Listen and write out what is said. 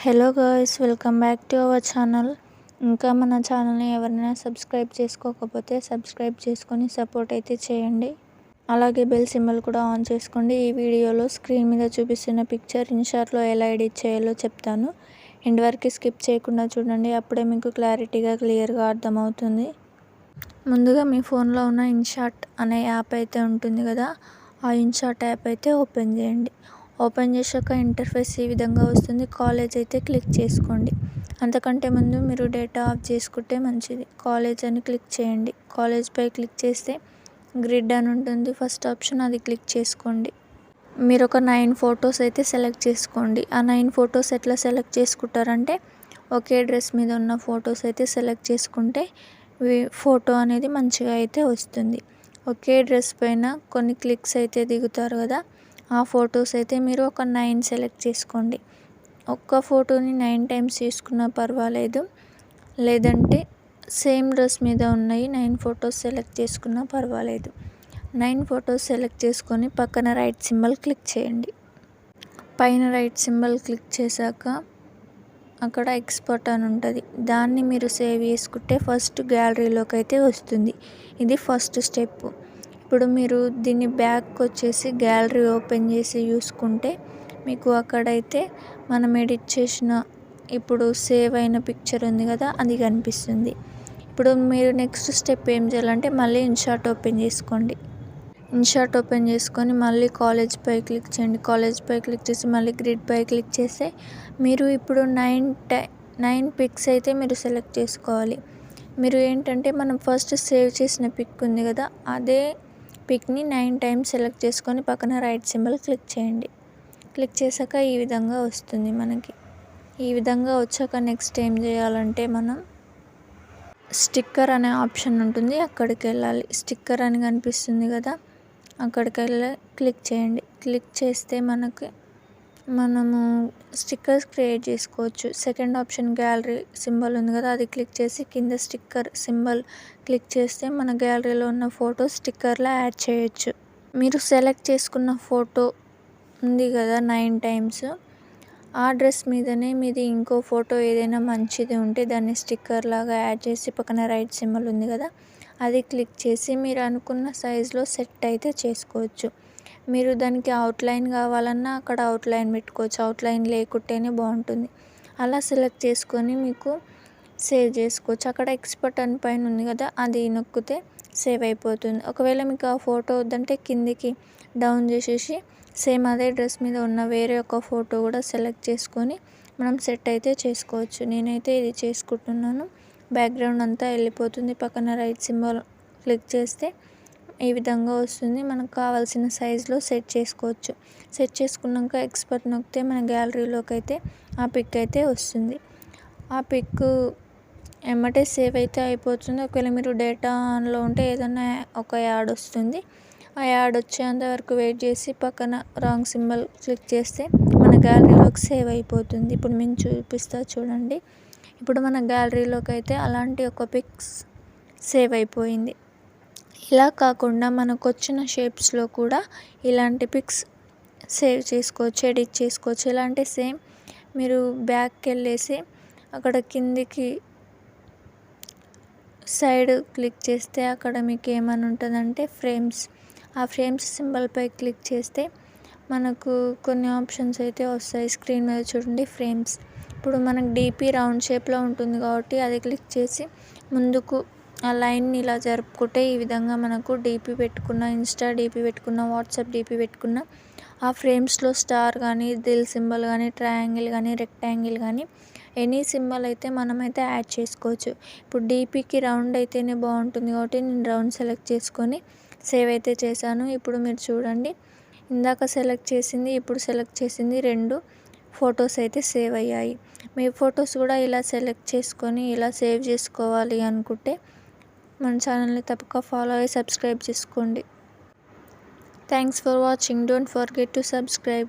Hello guys, welcome back to our channel. ఇంకా మన ఛానల్ని ఎవరైనా సబ్స్క్రైబ్ చేసుకోకపోతే సబ్స్క్రైబ్ చేసుకొని సపోర్ట్ అయితే చేయండి. అలాగే బెల్ సింబల్ కూడా ఆన్ చేసుకోండి. ఈ వీడియోలో స్క్రీన్ మీద చూపిస్తున్న పిక్చర్ ఇన్షాట్లో ఎలా ఎడిట్ చేయాలో చెప్తాను. ఎండ్ వరకు స్కిప్ చేయకుండా చూడండి, అప్పుడే మీకు క్లియర్గా అర్థమవుతుంది. ముందుగా మీ ఫోన్లో ఉన్న ఇన్షాట్ అనే యాప్ అయితే ఉంటుంది కదా, ఆ ఇన్షాట్ యాప్ అయితే ఓపెన్ చేయండి. ఓపెన్ చేశాక ఇంటర్ఫేస్ ఈ విధంగా వస్తుంది. కాలేజ్ అయితే క్లిక్ చేసుకోండి. అంతకంటే ముందు మీరు డేటా ఆఫ్ చేసుకుంటే మంచిది. కాలేజ్ అని క్లిక్ చేయండి. కాలేజ్పై క్లిక్ చేస్తే గ్రిడ్ అని ఉంటుంది, ఫస్ట్ ఆప్షన్, అది క్లిక్ చేసుకోండి. మీరు ఒక 9 ఫొటోస్ అయితే సెలెక్ట్ చేసుకోండి. ఆ 9 ఫొటోస్ ఎట్లా సెలెక్ట్ చేసుకుంటారంటే, ఒకే డ్రెస్ మీద ఉన్న ఫొటోస్ అయితే సెలెక్ట్ చేసుకుంటే ఫోటో అనేది మంచిగా అయితే వస్తుంది. ఒకే డ్రెస్ పైన కొన్ని క్లిక్స్ అయితే దిగుతారు కదా, ఆ ఫొటోస్ అయితే మీరు ఒక 9 సెలెక్ట్ చేసుకోండి. ఒక్క ఫోటోని 9 టైమ్స్ తీసుకున్నా పర్వాలేదు, లేదంటే సేమ్ డ్రెస్ మీద ఉన్నాయి 9 ఫొటోస్ సెలెక్ట్ చేసుకున్నా పర్వాలేదు. 9 ఫొటోస్ సెలెక్ట్ చేసుకొని పక్కన రైట్ సింబల్ క్లిక్ చేయండి. పైన రైట్ సింబల్ క్లిక్ చేశాక అక్కడ ఎక్స్పోర్ట్ అని ఉంటుంది, దాన్ని మీరు సేవ్ చేసుకుంటే ఫస్ట్ గ్యాలరీలోకి అయితే వస్తుంది. ఇది ఫస్ట్ స్టెప్. ఇప్పుడు మీరు దీన్ని బ్యాక్ వచ్చేసి గ్యాలరీ ఓపెన్ చేసి చూసుకుంటే మీకు అక్కడైతే మనం ఎడిట్ చేసిన ఇప్పుడు సేవ్ అయిన పిక్చర్ ఉంది కదా, అది కనిపిస్తుంది. ఇప్పుడు మీరు నెక్స్ట్ స్టెప్ ఏం చేయాలంటే మళ్ళీ ఇన్షాట్ ఓపెన్ చేసుకోండి. ఇన్షాట్ ఓపెన్ చేసుకొని మళ్ళీ కాలేజ్ పై క్లిక్ చేయండి. కాలేజ్ పై క్లిక్ చేసి మళ్ళీ గ్రిడ్ పై క్లిక్ చేస్తే మీరు ఇప్పుడు 9 పిక్స్ అయితే మీరు సెలెక్ట్ చేసుకోవాలి. మీరు ఏంటంటే మనం ఫస్ట్ సేవ్ చేసిన పిక్ ఉంది కదా, అదే పిక్ని 9 టైమ్స్ సెలెక్ట్ చేసుకొని పక్కన రైట్ సింబల్ క్లిక్ చేయండి. క్లిక్ చేశాక ఈ విధంగా వస్తుంది మనకి. ఈ విధంగా వచ్చాక నెక్స్ట్ ఏం చేయాలంటే మనం స్టిక్కర్ అనే ఆప్షన్ ఉంటుంది, అక్కడికి వెళ్ళాలి. స్టిక్కర్ అని కనిపిస్తుంది కదా, అక్కడికి వెళ్ళి క్లిక్ చేయండి. క్లిక్ చేస్తే మనము స్టిక్కర్స్ క్రియేట్ చేసుకోవచ్చు. సెకండ్ ఆప్షన్ గ్యాలరీ సింబల్ ఉంది కదా, అది క్లిక్ చేసి కింద స్టిక్కర్ సింబల్ క్లిక్ చేస్తే మన గ్యాలరీలో ఉన్న ఫోటో స్టిక్కర్లా యాడ్ చేయొచ్చు. మీరు సెలెక్ట్ చేసుకున్న ఫోటో ఉంది కదా 9 టైమ్స్, ఆ డ్రెస్ మీదనే మీది ఇంకో ఫోటో ఏదైనా మంచిది ఉంటే దాన్ని స్టిక్కర్ లాగా యాడ్ చేసి పక్కన రైట్ సింబల్ ఉంది కదా, అది క్లిక్ చేసి మీరు అనుకున్న సైజులో సెట్ అయితే చేసుకోవచ్చు. మీరు దానికి అవుట్లైన్ కావాలన్నా అక్కడ అవుట్లైన్ పెట్టుకోవచ్చు, అవుట్లైన్ లేకుంటేనే బాగుంటుంది. అలా సెలెక్ట్ చేసుకొని మీకు సేవ్ చేసుకోవచ్చు. అక్కడ ఎక్స్పోర్ట్ అని పైన ఉంది కదా, అది నొక్కితే సేవ్ అయిపోతుంది. ఒకవేళ మీకు ఆ ఫోటో వద్దంటే కిందికి డౌన్ చేసేసి సేమ్ అదే డ్రెస్ మీద ఉన్న వేరే ఒక ఫోటో కూడా సెలెక్ట్ చేసుకొని మనం సెట్ అయితే చేసుకోవచ్చు. నేనైతే ఇది చేసుకుంటున్నాను. బ్యాక్గ్రౌండ్ అంతా వెళ్ళిపోతుంది. పక్కన రైట్ సింబల్ క్లిక్ చేస్తే ఈ విధంగా వస్తుంది. మనకు కావాల్సిన సైజులో సెట్ చేసుకోవచ్చు. సెట్ చేసుకున్నాక ఎక్స్పోర్ట్ నొక్కితే మన గ్యాలరీలోకి అయితే ఆ పిక్ అయితే వస్తుంది. ఆ పిక్ ఎమ్మటే సేవ్ అయితే అయిపోతుంది. ఒకవేళ మీరు డేటా ఆన్లో ఉంటే ఏదైనా ఒక యాడ్ వస్తుంది, ఆ యాడ్ వచ్చేంత వరకు వెయిట్ చేసి పక్కన రాంగ్ సింబల్ క్లిక్ చేస్తే మన గ్యాలరీలోకి సేవ్ అయిపోతుంది. ఇప్పుడు మేము చూపిస్తా చూడండి. ఇప్పుడు మన గ్యాలరీలోకి అయితే అలాంటి ఒక పిక్స్ సేవ్ అయిపోయింది. ఇలా కాకుండా మనకు వచ్చిన షేప్స్లో కూడా ఇలాంటి పిక్స్ సేవ్ చేసుకోవచ్చు, ఎడిట్ చేసుకోవచ్చు. ఎలా అంటే సేమ్ మీరు బ్యాక్కి వెళ్ళేసి అక్కడ కిందికి సైడ్ క్లిక్ చేస్తే అక్కడ మీకు ఏమని ఉంటుందంటే ఫ్రేమ్స్. ఆ ఫ్రేమ్స్ సింబల్పై క్లిక్ చేస్తే మనకు కొన్ని ఆప్షన్స్ అయితే వస్తాయి. స్క్రీన్ మీద చూడండి, ఫ్రేమ్స్. ఇప్పుడు మనకు డీపీ రౌండ్ షేప్లో ఉంటుంది కాబట్టి అది క్లిక్ చేసి ముందుకు ఆ లైన్ని ఇలా జరుపుకుంటే ఈ విధంగా మనకు డీపీ పెట్టుకున్న, ఇన్స్టా డీపీ పెట్టుకున్న, వాట్సాప్ డీపీ పెట్టుకున్న ఆ ఫ్రేమ్స్లో స్టార్ కానీ, దిల్ సింబల్ కానీ, ట్రయాంగిల్ కానీ, రెక్టాంగిల్ కానీ ఎనీ సింబల్ అయితే మనమైతే యాడ్ చేసుకోవచ్చు. ఇప్పుడు డీపీకి రౌండ్ అయితేనే బాగుంటుంది కాబట్టి నేను రౌండ్ సెలెక్ట్ చేసుకొని సేవ్ అయితే చేశాను. ఇప్పుడు మీరు చూడండి, ఇందాక సెలెక్ట్ చేసింది ఇప్పుడు సెలెక్ట్ చేసింది 2 ఫొటోస్ అయితే సేవ్ అయ్యాయి. మీ ఫొటోస్ కూడా ఇలా సెలెక్ట్ చేసుకొని ఇలా సేవ్ చేసుకోవాలి అనుకుంటే మన ఛానల్ని తప్పక ఫాలో అయ్యి సబ్స్క్రైబ్ చేసుకోండి. Thanks for watching. Don't forget to subscribe.